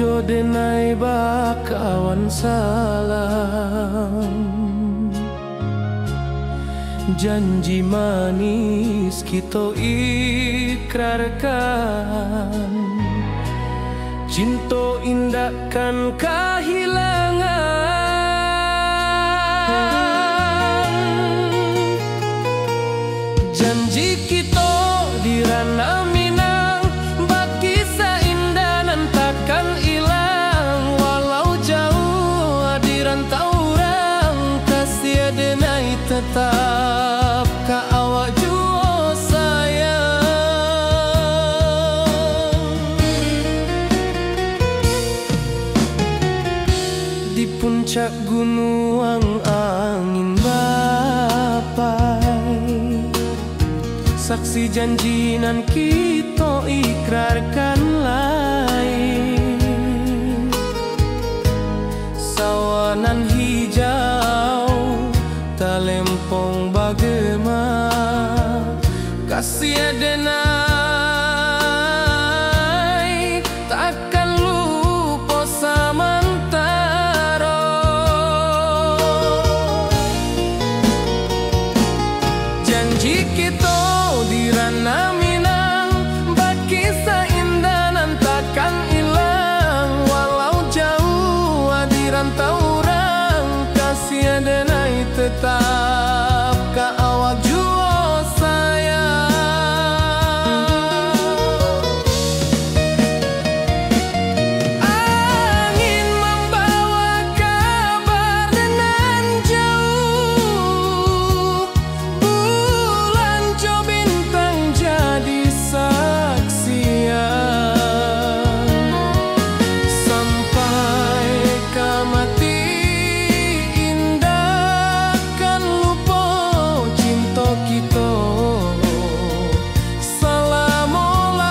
denai bakawan salam, janji manis kita ikrarkan, cinta indahkan kehilangan. Janji kita di ranah Minang, baki seindah nan takkan hilang. Walau jauh di rantau orang, kasih denai tetap ka awak jua sayang. Di puncak gunung angin bapai, saksi janji nan kita ikrarkan lain. Sawanan hijau talempong bagema, kasih denai takkan lupa samantara. Janji kita di ranah Minang, baki seindah nan takkan hilang. Walau jauh di rantau orang, kasih denai tetap ka awak jua sayang. Angin membawa kabar nan jauh, bulan jo bintang jadi saksian. Sampai ke mati indah kan lupa cinta kita selama-lama.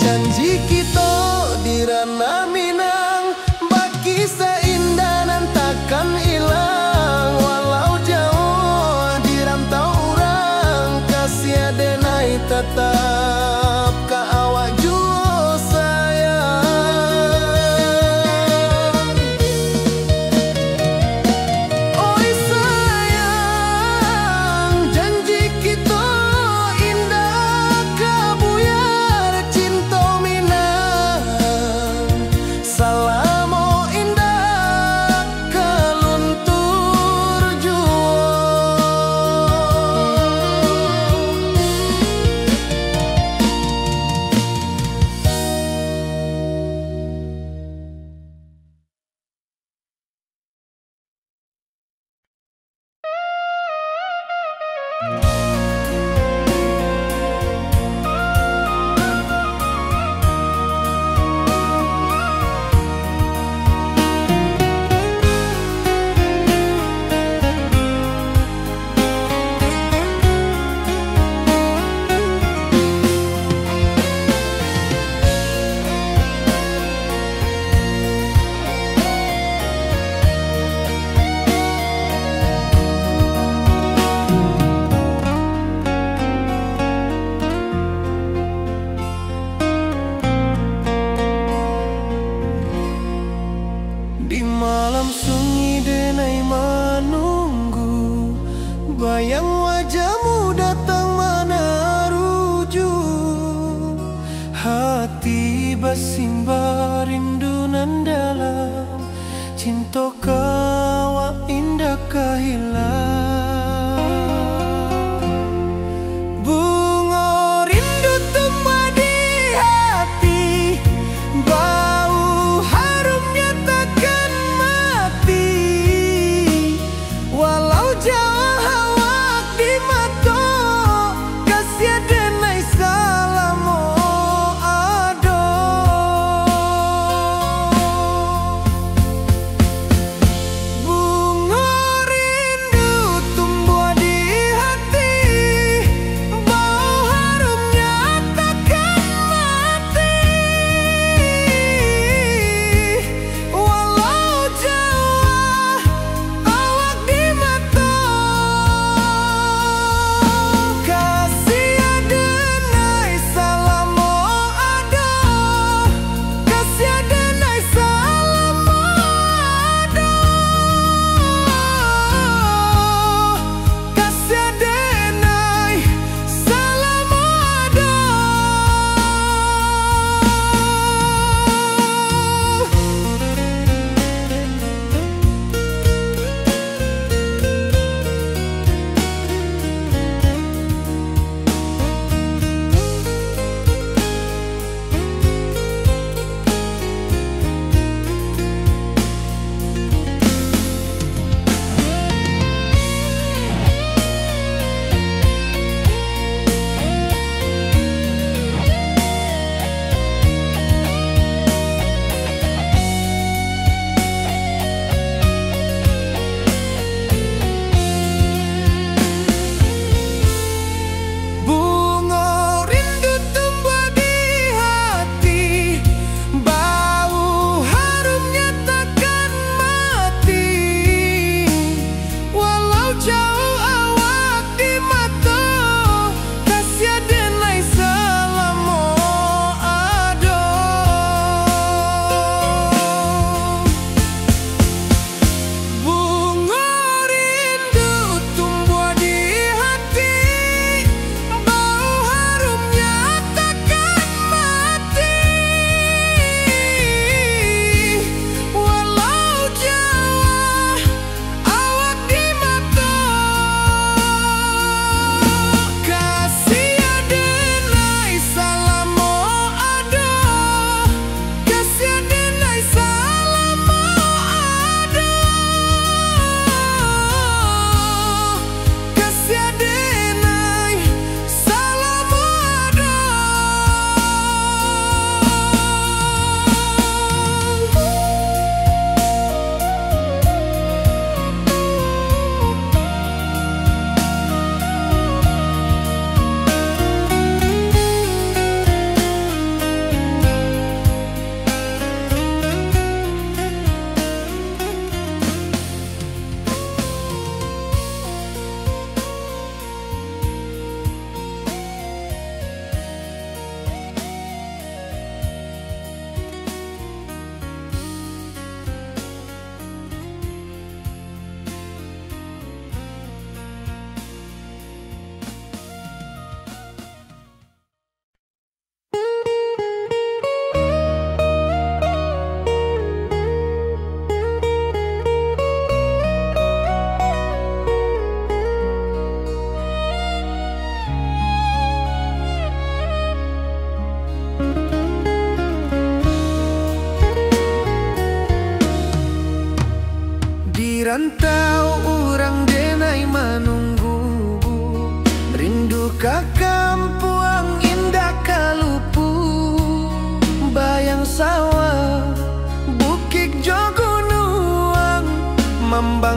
Janji kita di ranah Minang, baki seindah nan takkan hilang. Walau jauh di rantau orang, kasih denai tetap ka awak jua sayang. Oi sayang, janji kita indah kabuyar cinta Minang. Salamo indah keluntur jua. Di malam sunyi denai menunggu, bayang wajahmu datang mana rujuk. Hati bersimbar rindu nan dalam, cinta kawa indah kehilang. Bunga rindu tumbuh di hati, bau harumnya takkan mati. Walau jauh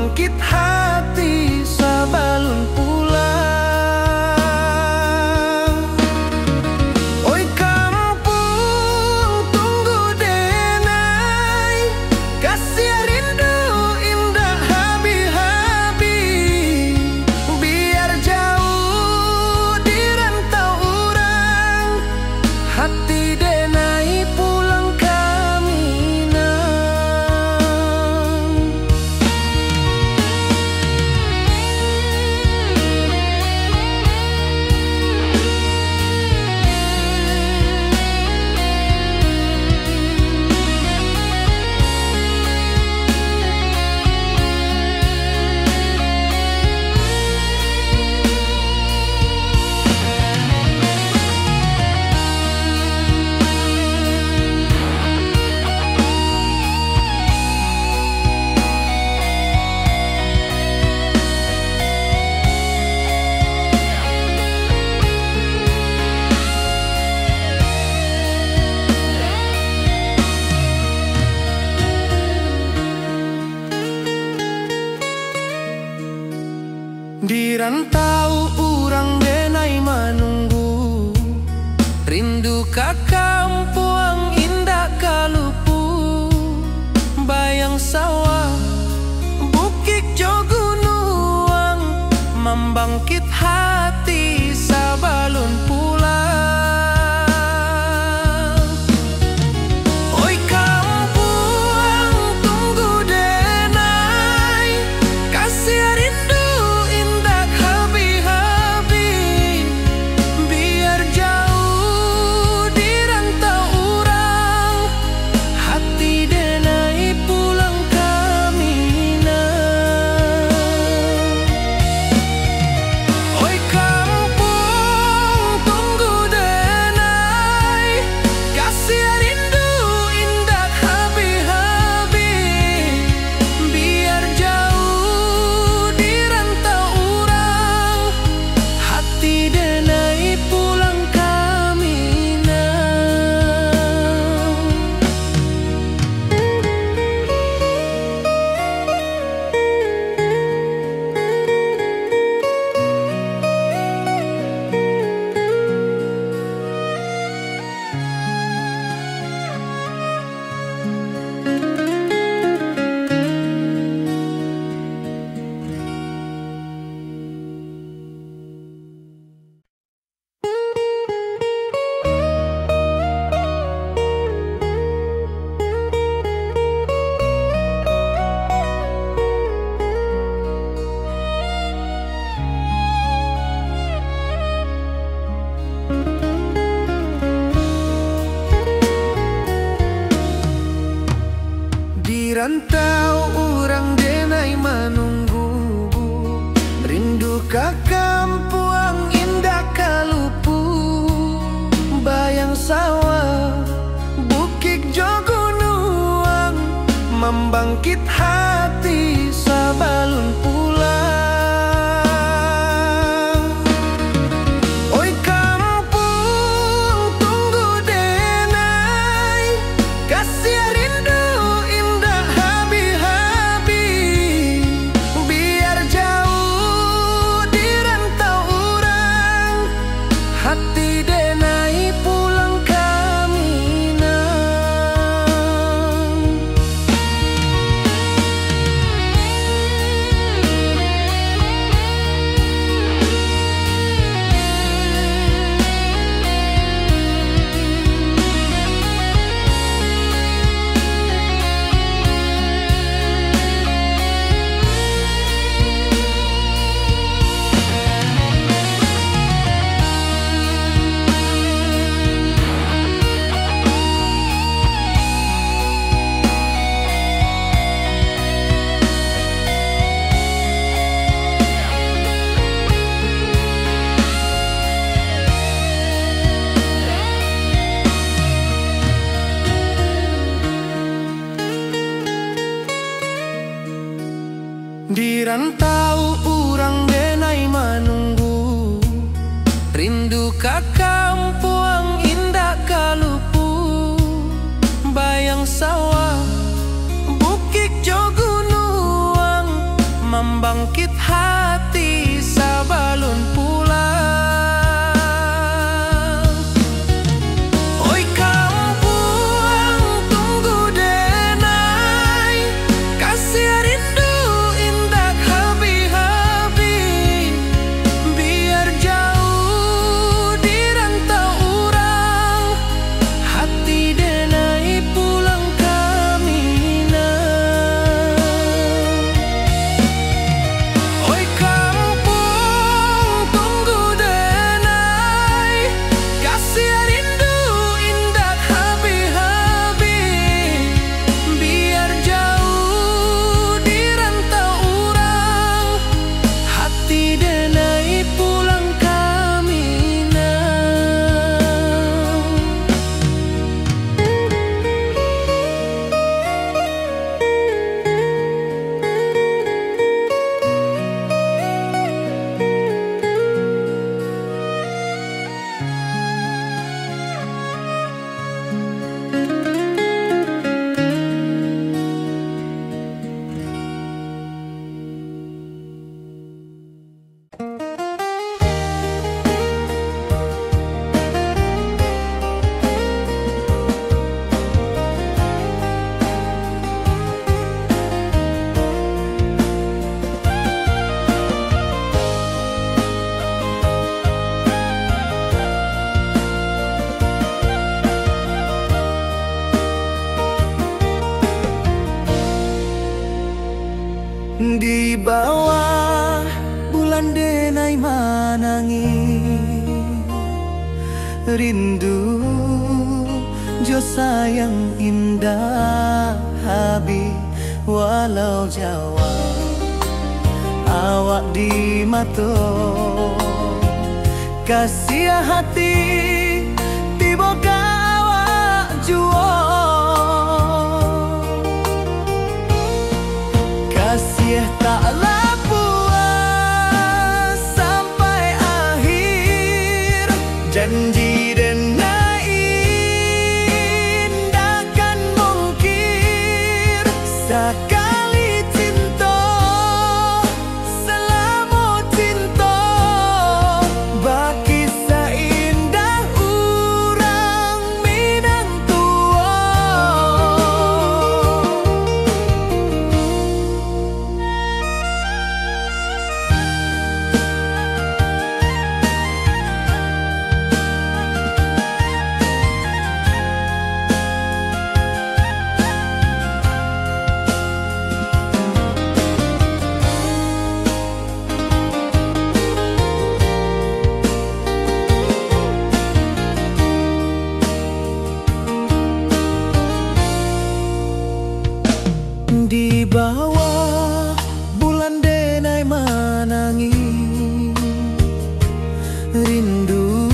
membangkit hati sabalun pulang. Oi kampung tunggu denai, kasih rindu indah habi-habi. Biar jauh di rantau orang, hati denai pulang di rantau urang denai manunggu, rindu ka kampung indah kalupu. Bayang sawah bukit jo gunung, membangkit hati sabalun pulang. Oi kampung tunggu denai, kasih rindu rantau urang denai manunggu, rindu ka kampung indah kalupu. Bayang sawah bukit jo gunung, membangkit hati sabalun pulang. Oi kampung tunggu denai, kasih rindu hati denai pulang kaminang. Di rantau urang denai manunggu, rindu ka kampung indah kalupu. Bayang sawah bukit jo gunung, rindu jo sayang indah Habib walau Jawa awak di mato kasih hati tiba awak juo kasih tak puas sampai akhir janji dan indahkan mungkir sekali cinta selama cinta baki seindah urang Minang tua. Di bawah bulan denai manangi rindu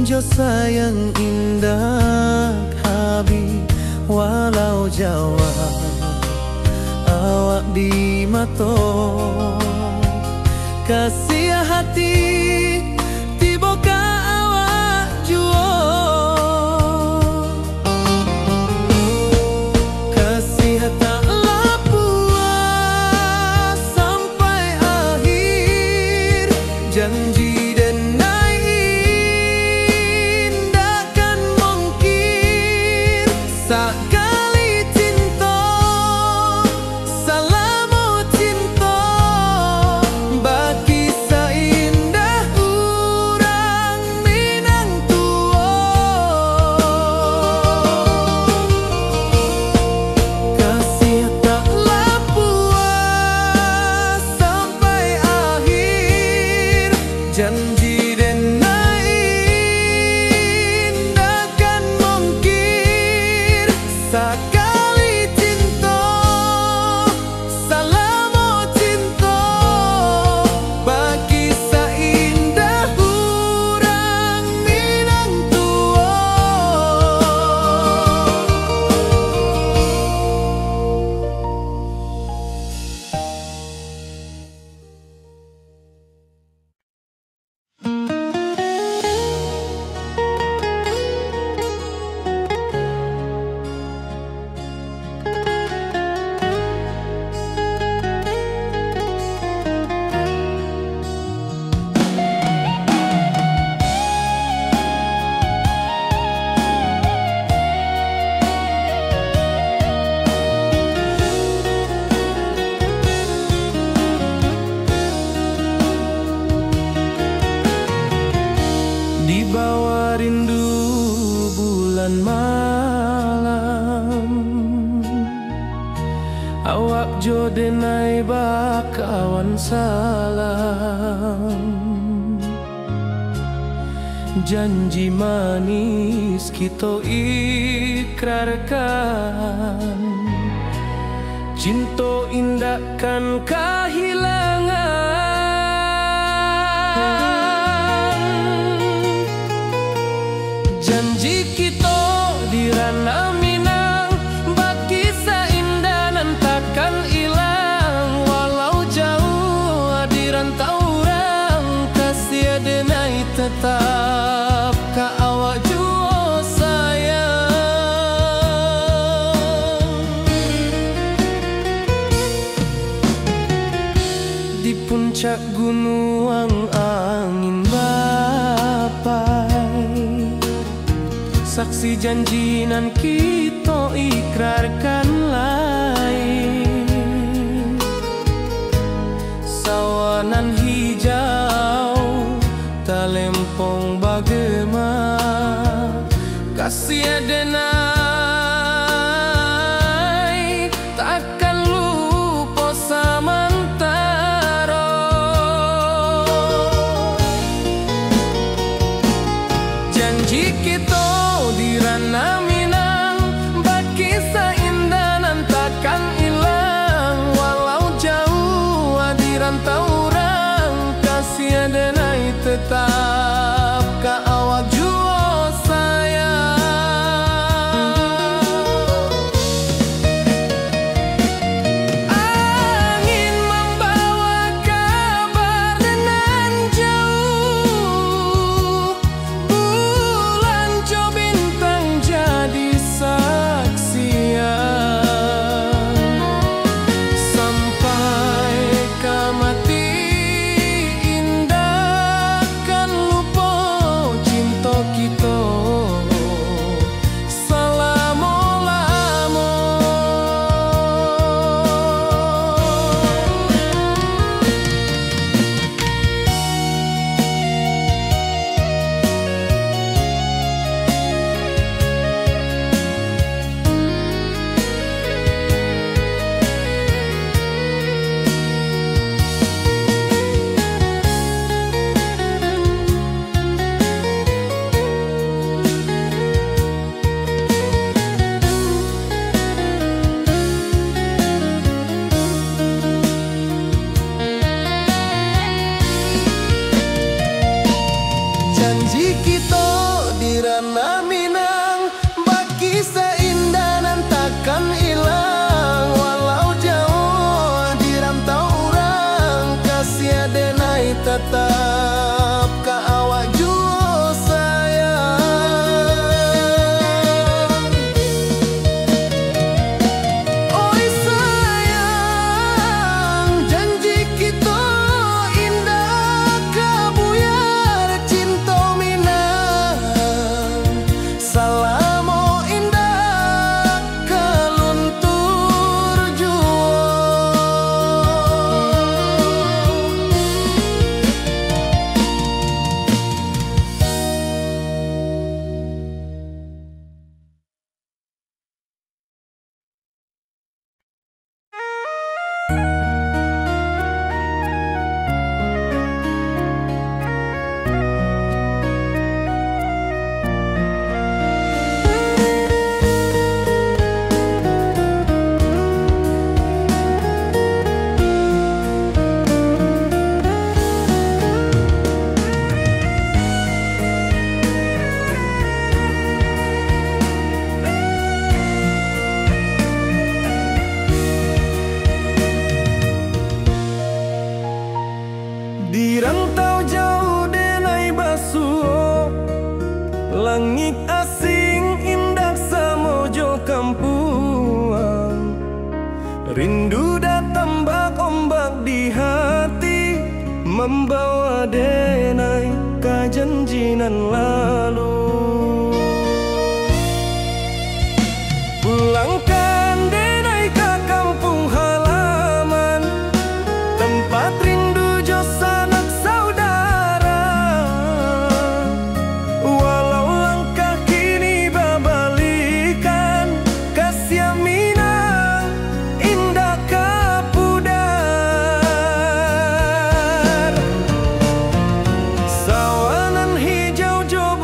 jo sayang indah Habib walau Jawa awak di mato kasih hati tiba ka awak juo taklah puas sampai akhir janji dan indahkan mungkir sekali cinta selama cinta baki seindah urang Minang tua kasih taklah puas sampai akhir janji dan indahkan mungkir sekali cinta selama cinta baki seindah urang Minang tua. Di bawah rindu bulan malam awak jo denai bakawan salam janji manis kita ikrarkan cinta indahkan kehilangan janji kita di ranah Minang baki seindah nan takkan hilang walau jauh di rantau orang kasih denai tetap ka awak juo sayang di puncak gunung angin bapai saksi janji nan kita ikrarkan lain sawanan hijau talempong bagema kasih denai takkan lupa samantara Janji kita di ranah Minang, baki seindah nan takkan hilang. Walau jauh di rantau orang, kasih denai tetap ka awak jua sayang. Angin membawa kabar nan jauh, bulan jo bintang jadi saksian. Sampai ke mati indah kan lupa cinta kita selama-lama. Janji kita di ranah Minang, baki seindah nan takkan hilang. Walau jauh di rantau orang, kasih denai tetap ka awak jua sayang. Oi sayang, janji kita indah kabuyar cinta Minang. Salamo indah keluntur jua. Di rantau jauh denai basuh, langit asing indah samojo kampuang. Rindu datang bak ombak di hati, membawa denai ka janjinan lalu. Pulangkan denai ka kampung halaman, tempat rindu jo sanak saudara. Walau langkah kini babalikan, kasih Minang indah kapudar. Sawanan hijau jo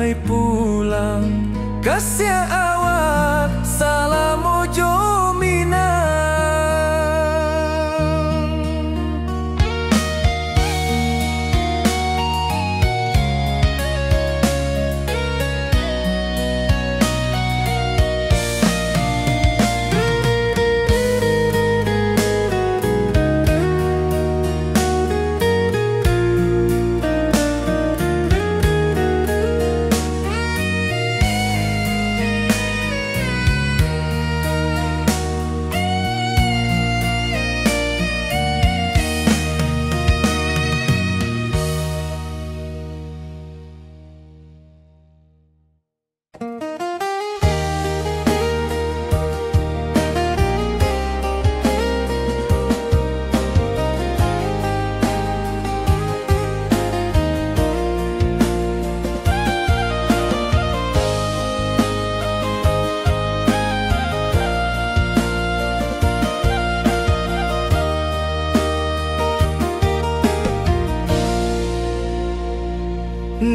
denai pulang kasih awak salamu jomina.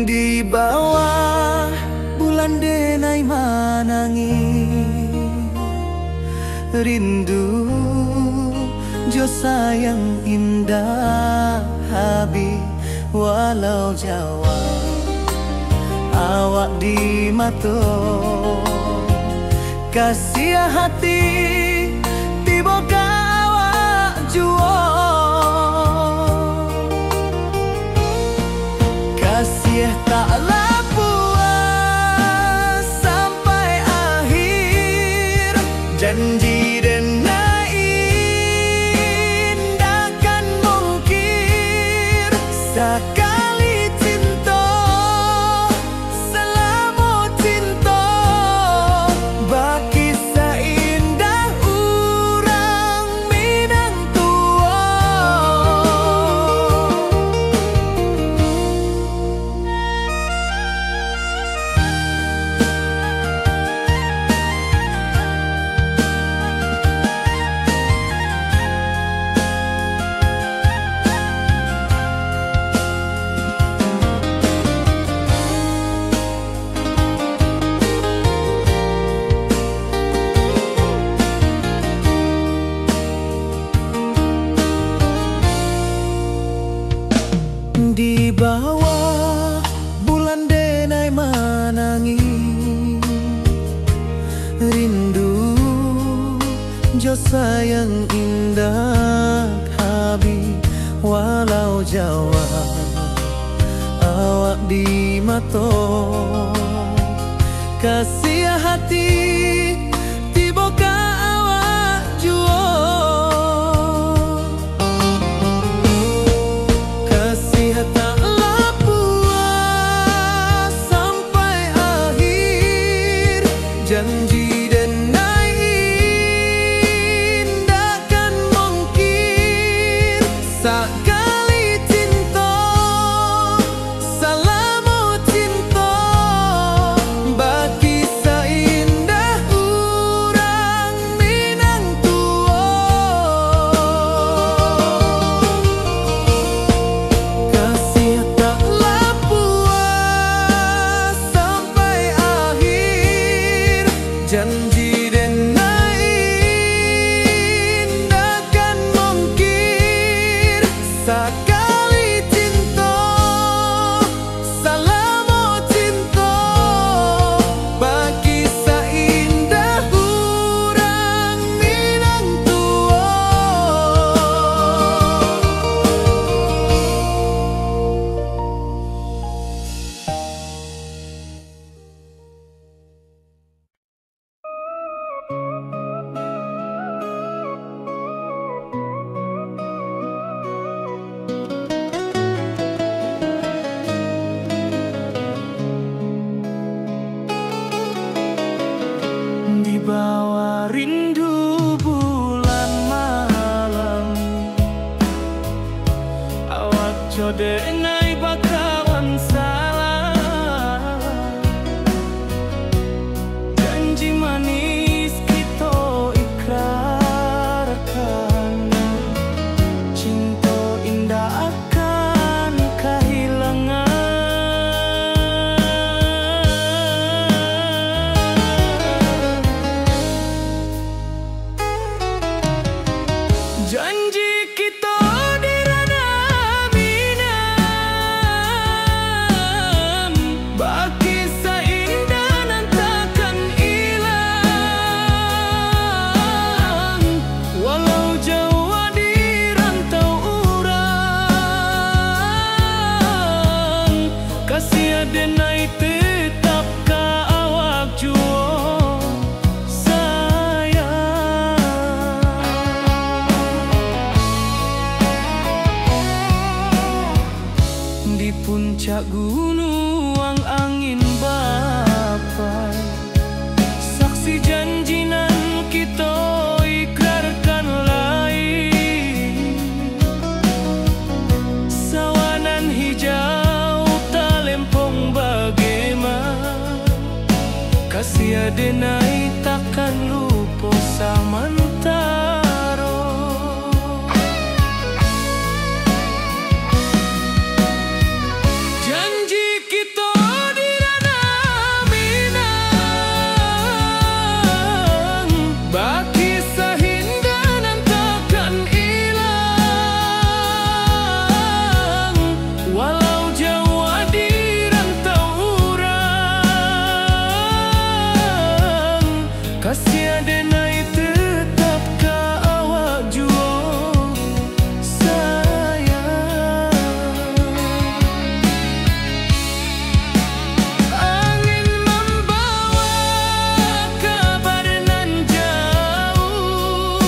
Di bawah bulan denai manangi rindu jo sayang indah habi walau Jawa awak di mato kasih hati tiba awak juo kasih taklah puas sampai akhir janji denai indakan mungkir sekali cinta selama cinta baki seindah urang Minang tua. Di bawah bulan denai manangi rindu jo sayang indah habi walau Jawa awak di mato kasih hati tiba ka awak juo taklah puas sampai akhir janji denai indakan mungkir sekali cinta selama cinta baki seindah urang Minang tua. Kasih taklah puas sampai akhir janji denai indakan mungkir sekali cinta selama cinta baki seindah urang Minang tua. Di bawah rindu bulan malam awak codenai bakawan salah janji manis kita ikrarkan cinta indah akan kehilangan denai tetap ka awak juo sayang. Di puncak gunung angin bapai, saksi janji nan kita ikrarkan lain. Sawanan hijau talempong bagaimana, kasih denai takkan lupa samantaro. Janji kita di ranah Minang, baki sahindanan takkan hilang. Walau jauh di rantau urang, kasih denai tetap ka awak juo sayang. Angin membawa kabar nan jauh,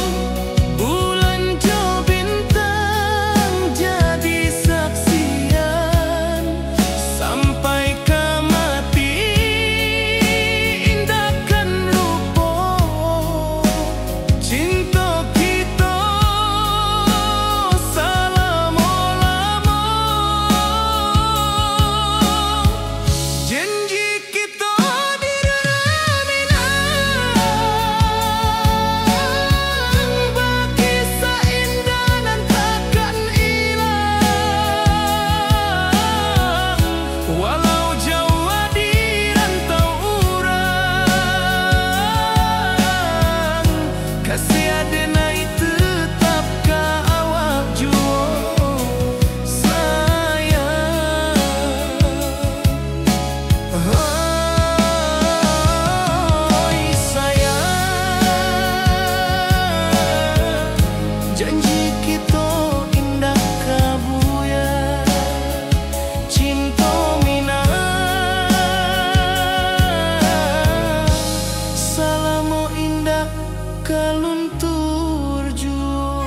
bulan jo bintang jadi saksian. Sampai ke mati indahkan lupa cinta kita selama-lama. Janji kita di ranah Minang, baki seindah nan takkan hilang. Walau jauh di rantau urang, kasih denai tetap ka awak juo sayang. Oi sayang, janji kita indah kabuya, cinta Minang salamo indah kaluntur juo.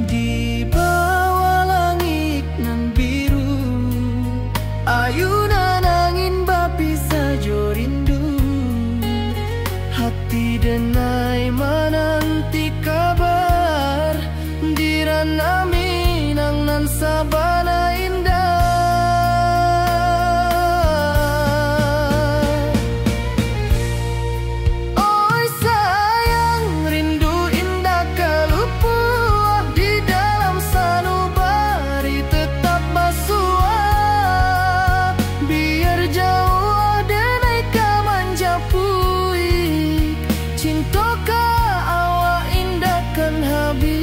Di bawah langit nan biru, ayunan angin bapi sajo rindu. Hati denai menanti kabar di ranah Minang nan sabana indah. Oi sayang, rindu indah kalupuah di dalam sanubari tetap basuah. Biar jauh denai ka manjapui, cinta ka awak indahkan habis.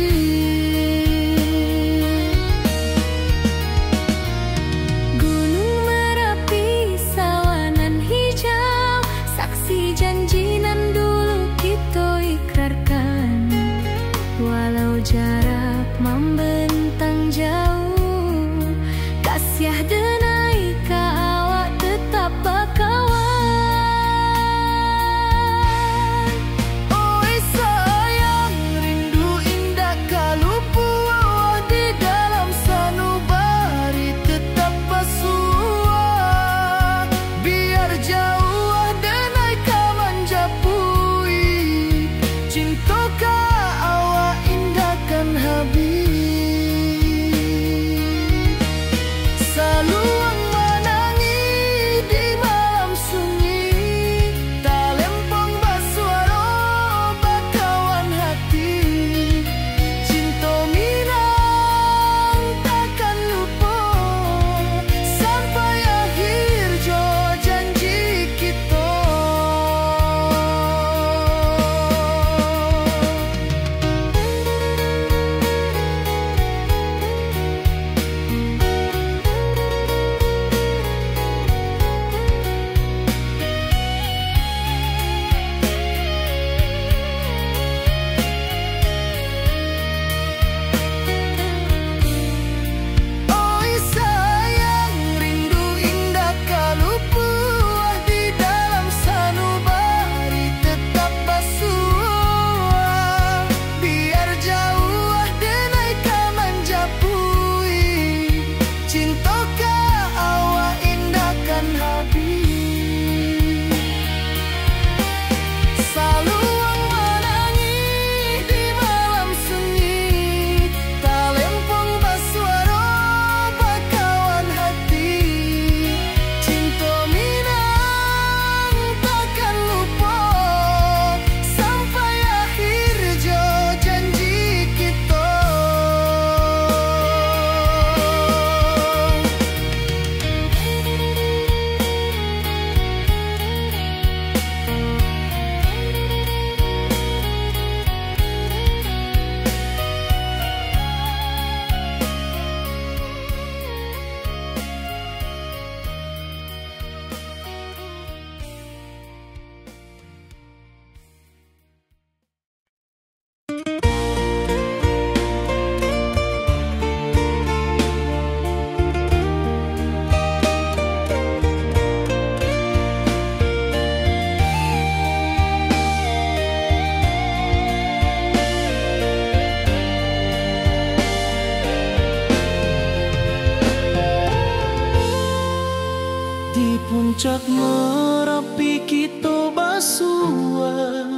Puncak Merapi kita basua,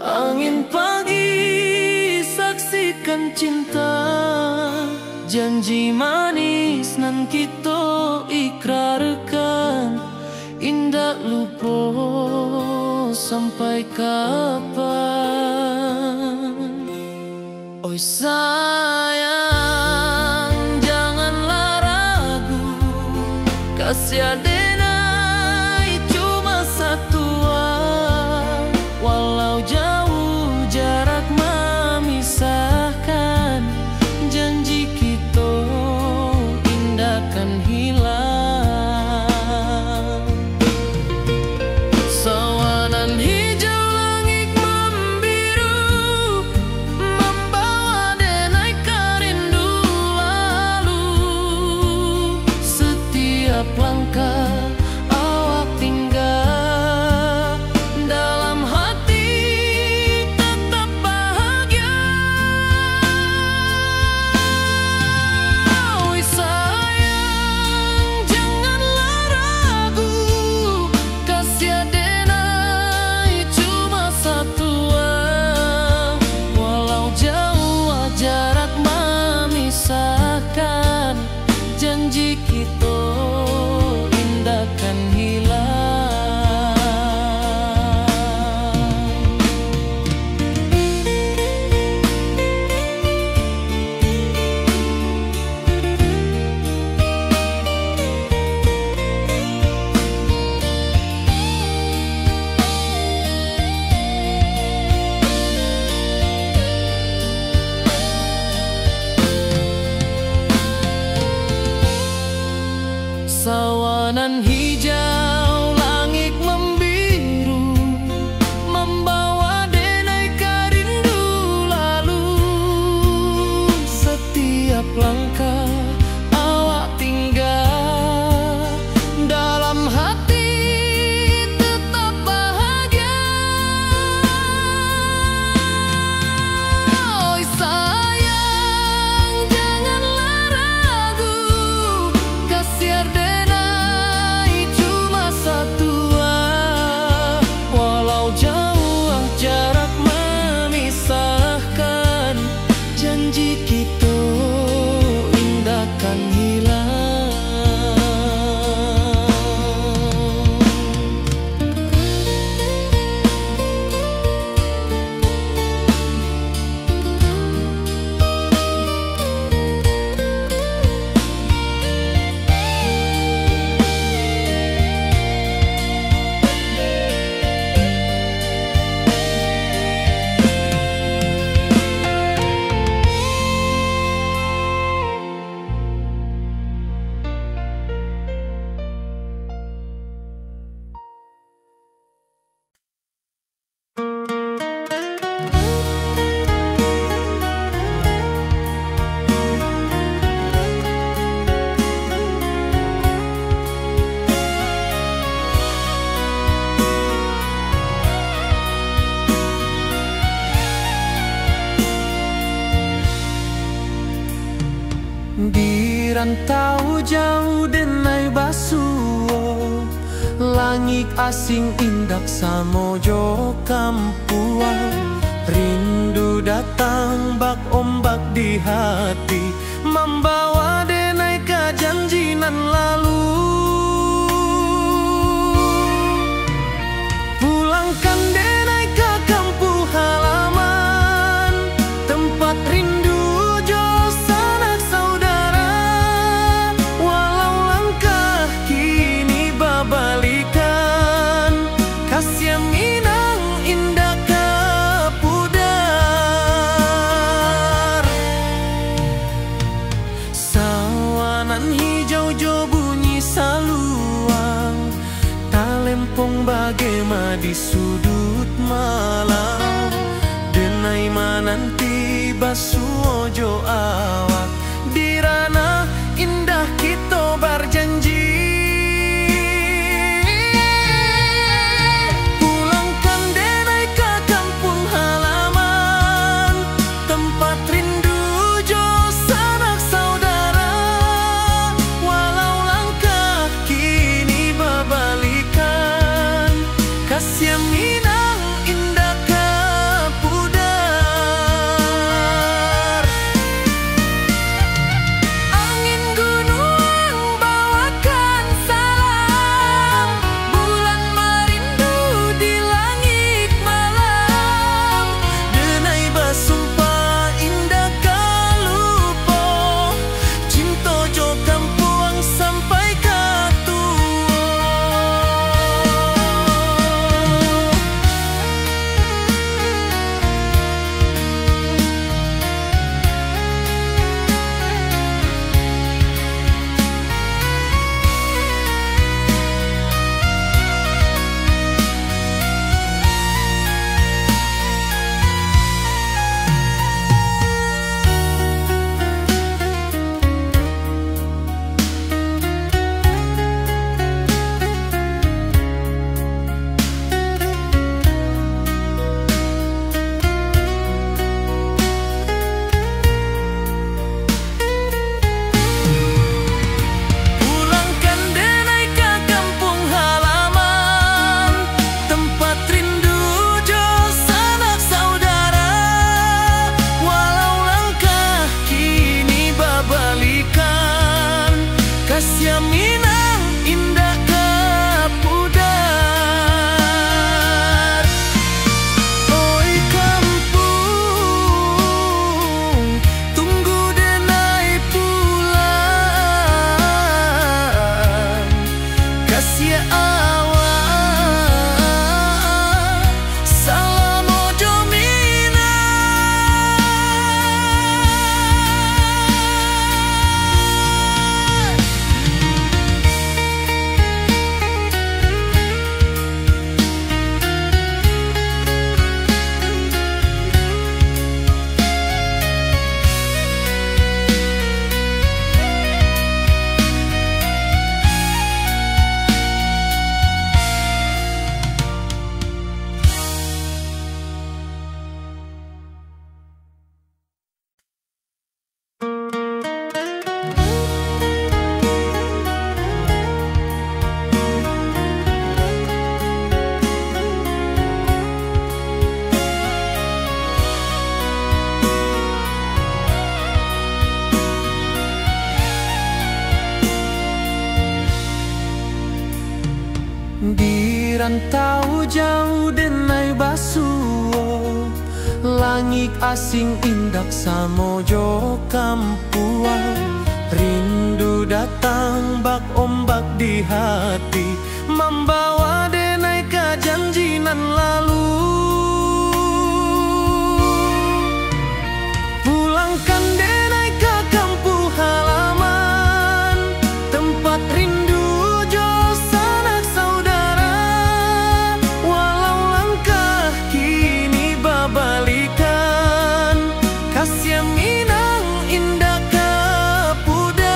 angin pagi saksikan cinta, janji manis nan kita ikrarkan, indah lupa sampai kapan. Oi sayang, janganlah ragu, kasih adenai cuma satu, walau jauh jarak memisahkan, janji kita indah kan hilang. Sawanan hijau langit membiru, membawa denai kerindu lalu. Setiap langkah awak tinggal, dalam hati tetap bahagia. Oi sayang, janganlah ragu, kasih adenai cuma satu, walau jauh jarak memisahkan, janji kita indah kan hilang. Sawanan hijau langit membiru, membawa denai kerindu lalu. Setiap langkah awak tinggal, dalam hati tetap bahagia. Oi sayang, janganlah ragu, kasih adenai cuma satu, walau jauh jarak memisahkan, janji kita indah kan hilang. Di rantau jauh denai basuo, langit asing indak samojo kampuan. Rindu datang bak ombak di hati, membawa denai kejanjinan lalu. Pulangkan denai ke kampung halaman, tempat rindu jo sanak saudara. Walau langkah kini babalikan, kasih minang indah kapudar. Sawanan hijau jo bunyi saluang, talempong bagema di sudut malam. Denai mananti basuojo awak, di ranah indah kita berjanji. Pulangkan denai ke kampung halaman, tempat rindu jo sanak saudara. Walau langkah kini babalikan, Di rantau jauh denai basuo, langit asing indak samojo kampuang. Rindu datang bak ombak di hati, membawa denai ke janjinan lalu. Pulangkan denai ke kampung halaman, tempat rindu jo sanak saudara. Walau langkah kini babalikan, kasih minang indah kepudar.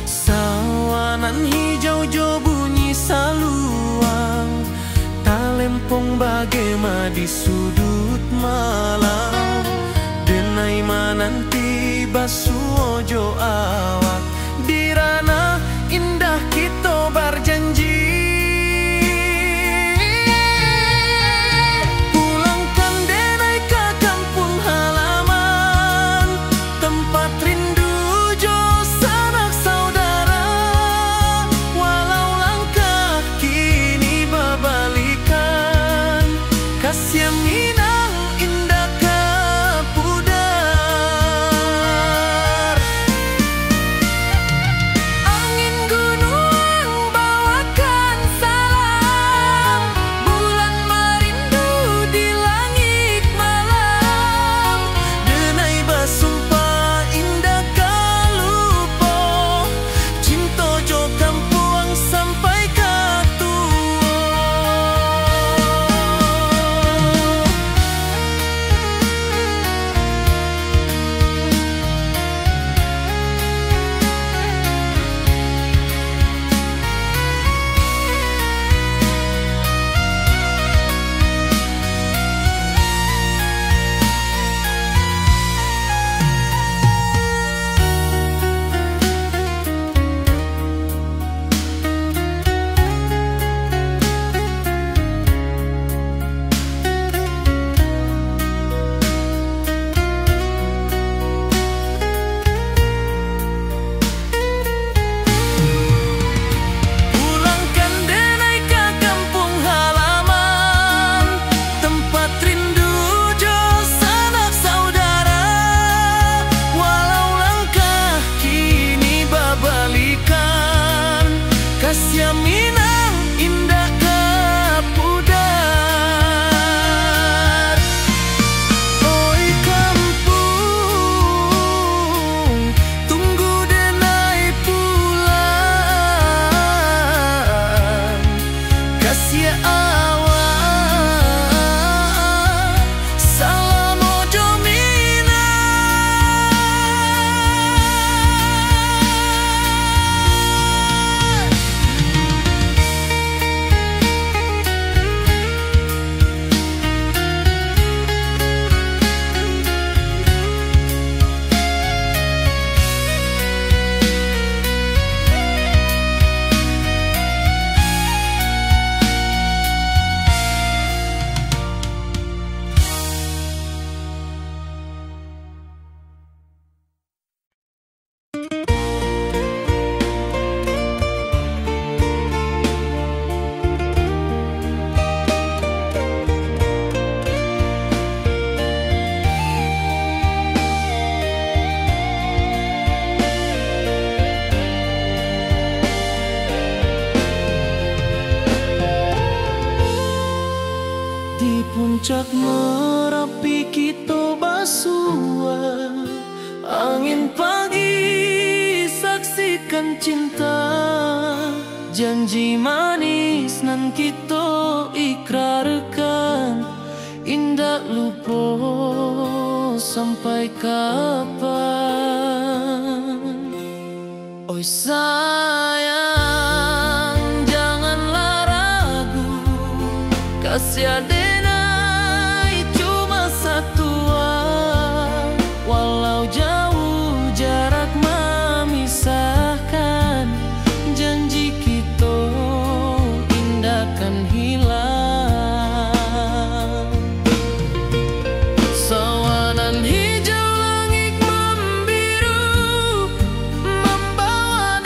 Sawanan hijau jo bunyi saluang, talempong bagema di sudut malam. Denai mananti basuo jo awak, di ranah indah kita berjanji. Pulangkan denai ke kampung halaman, tempat rindu jo sanak saudara. Walau langkah kini babalikan, kasih minang indah kepudar. Angin gunung bawakan salam, bulan merindu di langit malam. Denai basumpah indah kalupo, cinta jo kampuang sampai ke tua. Pulangkan denai ke kampung halaman, tempat rindu jo sanak saudara. Walau langkah kini babalikan, kasih minang indah kepudar. Oi kampung, tunggu denai pulang. Kasih awak, salam ojo minang. Di puncak Merapi kita basua, angin pagi saksikan cinta. Janji manis nan kita ikrarkan, indah lupa sampai kapan. Oi sayang, janganlah ragu, kasih denai cuma satuan. Walau jauh jarak memisahkan, janji kita indah kan hilang. Sawanan hijau langit membiru, membawa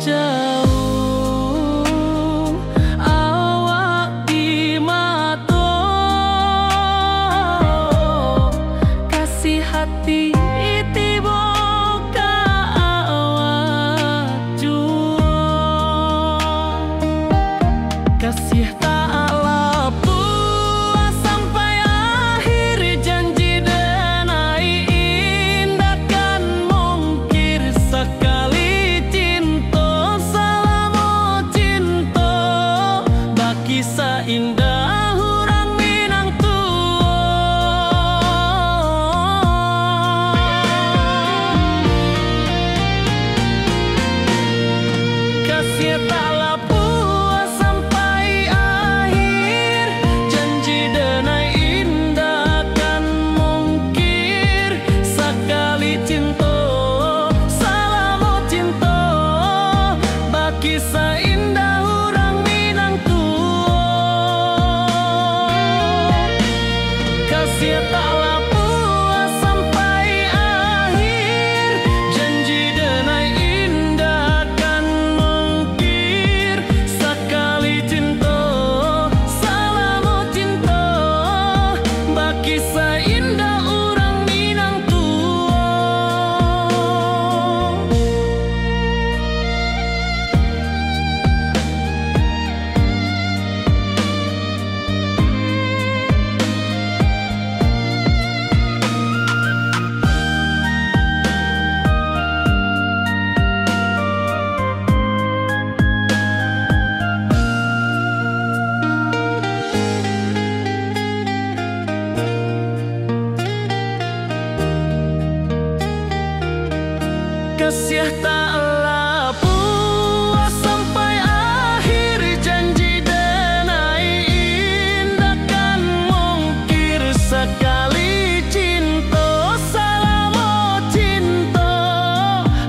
jauh awak di mata, kasih hati tiba ka awak jua, kasih tak lapu sampai akhir janji denai indah kan mungkir sekali cinta selama cinta baki seindah orang Minang kasih tak lapu sampai akhir janji denai indah kan mungkir sekali cinta selama cinta baki seindah orang Minang kasih tak lapu sampai akhir janji denai indah kan mungkir sekali cinta selama cinta baki seindah orang Minang kasih tak lapu sampai akhir janji denai indah kan mungkir sekali cinta selama cinta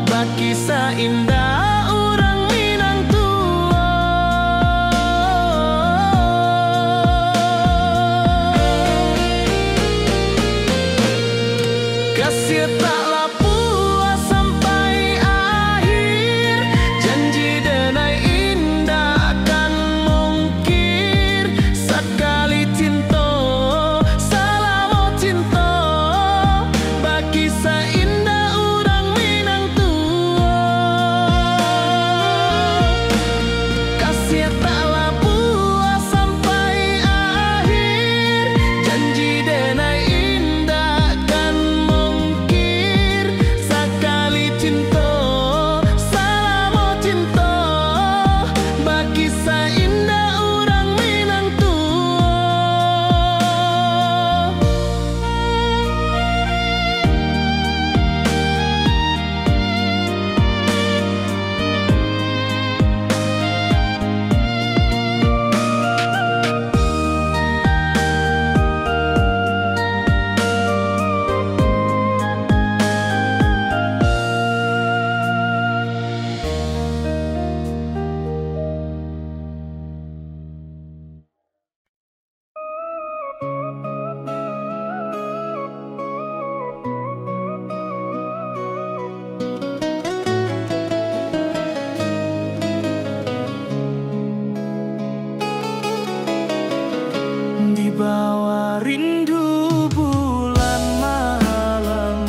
baki seindah orang Minang kasih tak lapu sampai akhir janji denai indah kan mungkir sekali cinta selama cinta baki seindah orang Minang kasih tak lapu sampai akhir janji denai indah kan mungkir sekali cinta selama cinta baki seindah orang Minang di bawah rindu bulan malam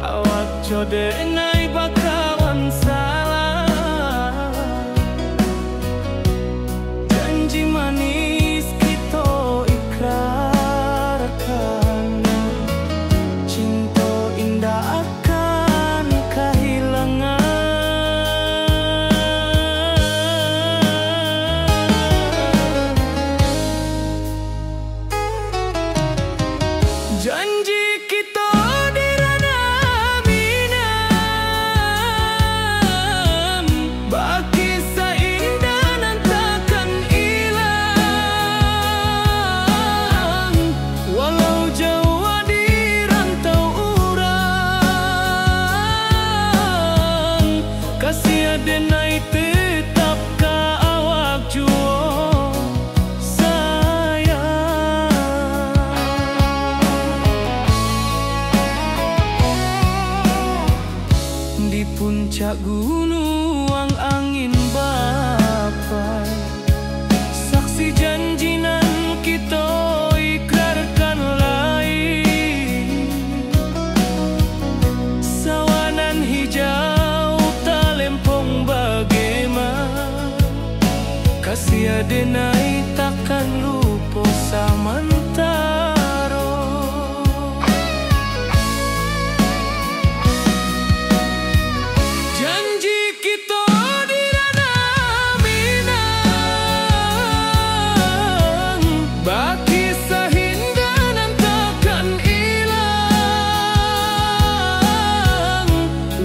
awak jodenai bakawan salah janji manis kita ikrarkan cinta indah akan kehilangan janji kita di ranah Minang baki seindah nan takkan hilang walau jauh di rantau urang kasih denai tetap ka awak jua di di puncak gunung angin bapai, saksi janji nan kita ikrarkan lain. Sawanan hijau talempong bagaimana, kasih adenai takkan lupa samantaro. Janji kita di ranah Minang, baki sahindanan takkan hilang.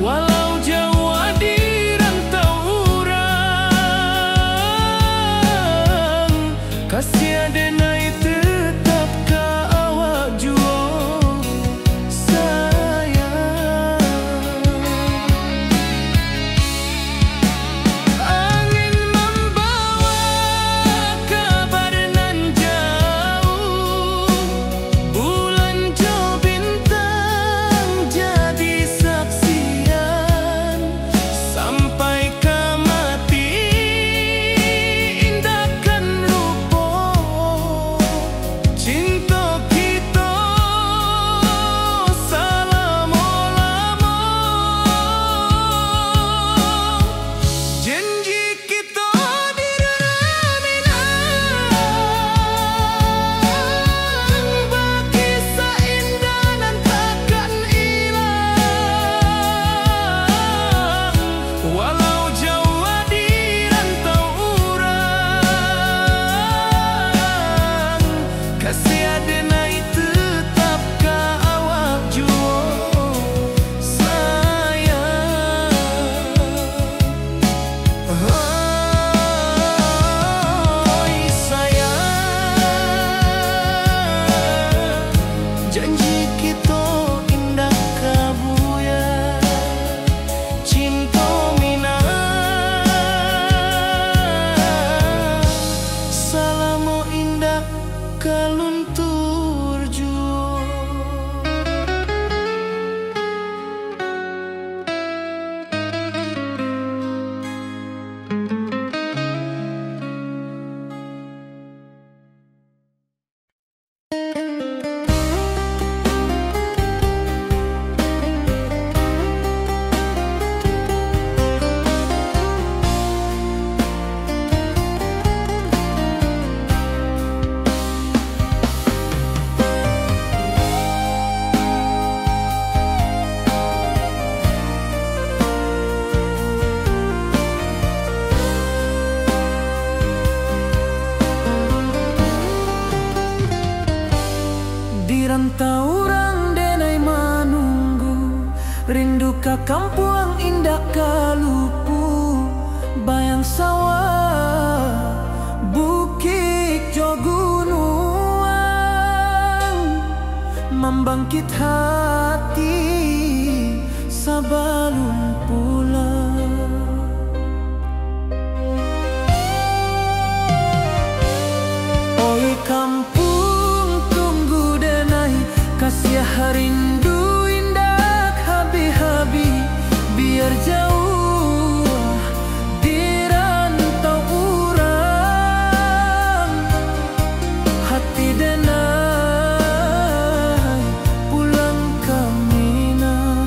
Walau jauh di rantau urang, kasih adenai tetap ka awak jua sayang. Angin membawa kabar nan jauh, bulan jo bintang jadi saksian. Sampai ke mati indahkan lupa cinta kita selama-lama. Janji kita di ranah Minang, baki seindah nan takkan hilang. Walau jauh di rantau urang, kasih adenai tetap ka awak jua sayang. Oi sayang, janji kita indah kabuya, cinta Minang salamo indah kaluntur jua. Di rantau orang denai manunggu, rindu ka kampung indah kalupu. Bayang sawah, bukit jo gunung, membangkit hati sabalun pulang. Oi kampung tunggu denai, kasih rindu indah habi-habi. Biar jauh di rantau urang, hati denai pulang ke Minang.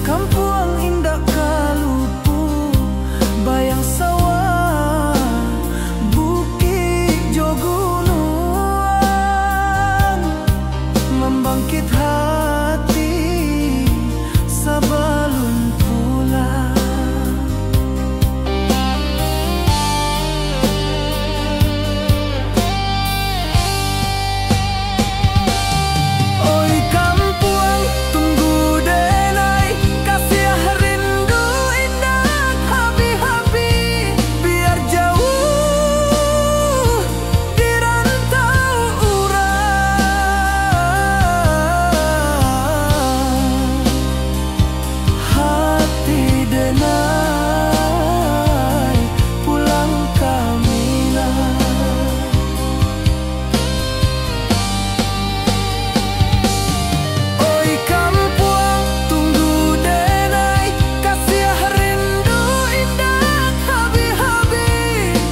Kampuang indah kalupu, bayang sawah, bukit jo gunung, membangkit hati sabalun pulang. Oi kampuang tunggu denai, kasih rindu indah habi-habi, biar jauh di rantau urang. Hati denai pulang kamina. Oi kampuang tunggu denai, kasih rindu indah habi-habi,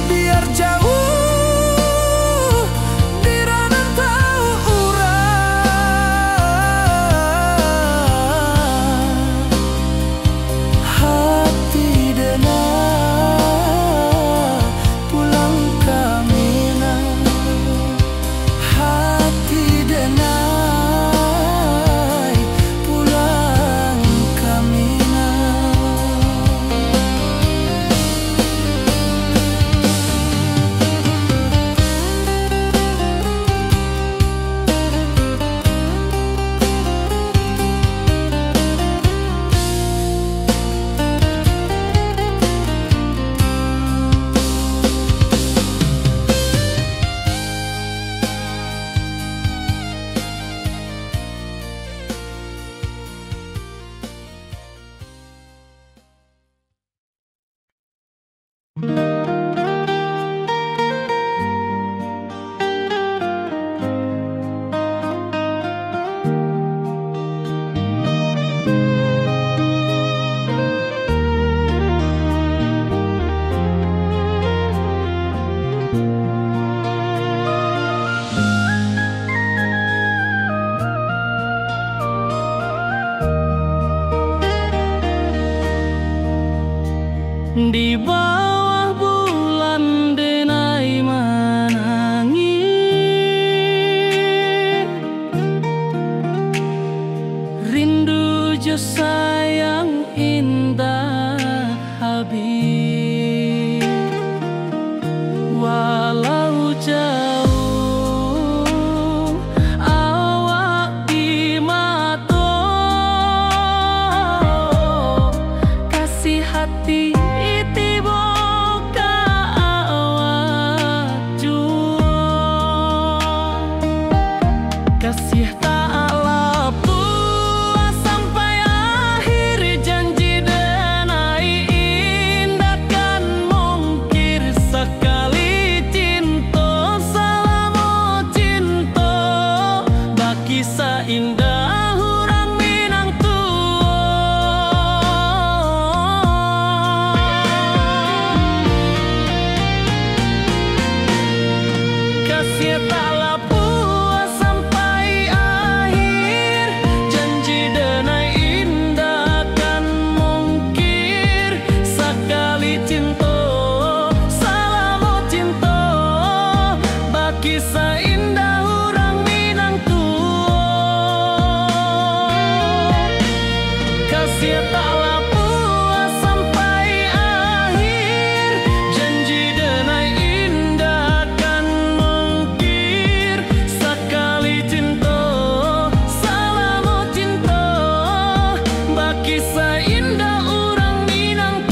biar jauh di rantau urang. Hati denai pulang kamina. Hati denai pulang kamina. Di bawah bulan denai menangi, rindu jo sayang indah habis. Walau jauh awak di mata, kasih hati tiba ka awak jua. Kasih tak lapu sampai akhir, janji denai indah kan mungkir sekali cinta, selama cinta baki seindah urang Minang kasih tak lapu sampai akhir, janji denai indah kan mungkir sekali cinta, selama cinta baki seindah urang Minang kasih tak lapu sampai akhir, janji denai indah kan mungkir sekali cinta, selama cinta baki seindah urang Minang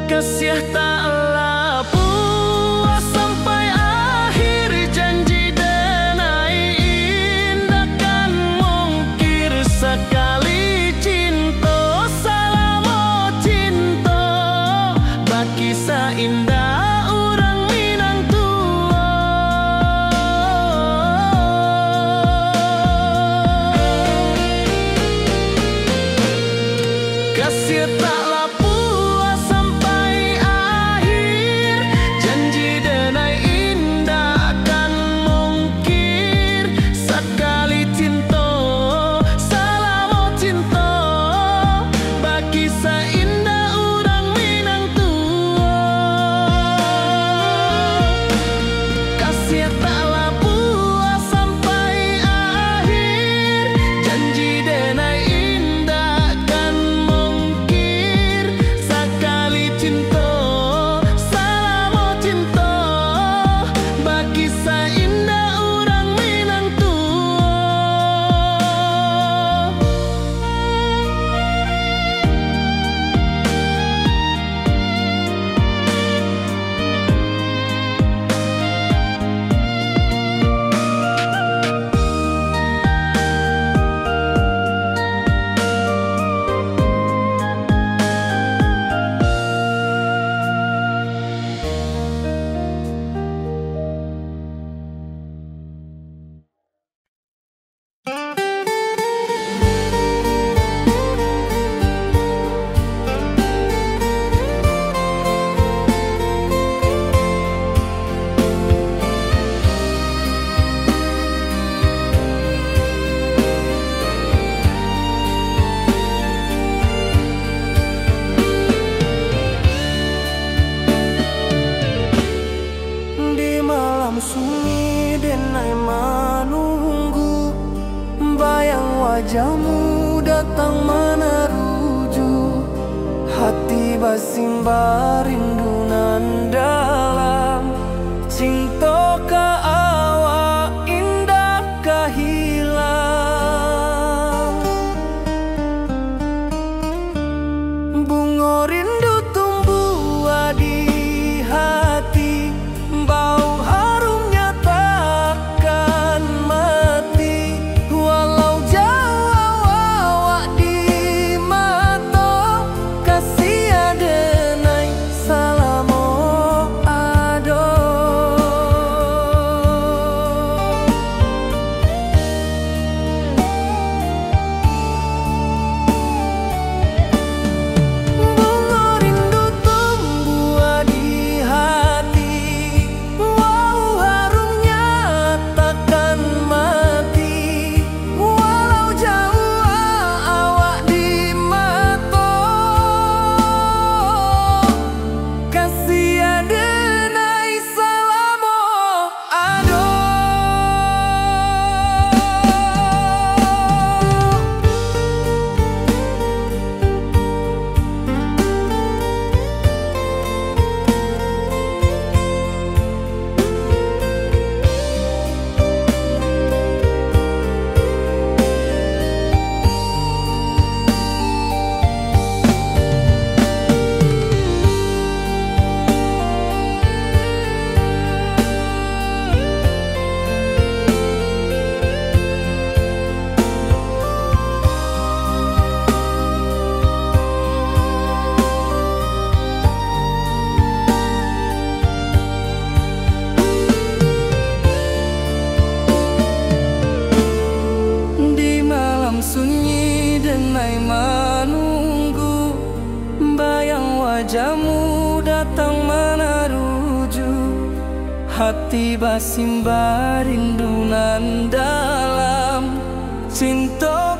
kasih tak lapu sampai akhir, janji denai indah kan mungkir sekali wajahmu datang meneruju, hati basimba rindu nan dalam. Cinta ka awak indah kahilang, bunga rindu tumbuh di hati, bau harumnya takkan mati. Walau jauh awak di mata, kasih adenai salamo ado. Bunga rindu tumbuh di hati, wow harumnya takkan mati. Walau jauh awak di mata, kasih adenai salamo ado. Di malam sunyi denai menunggu, bayang wajahmu datang meneruju, hati basimba rindu nan dalam. Cinta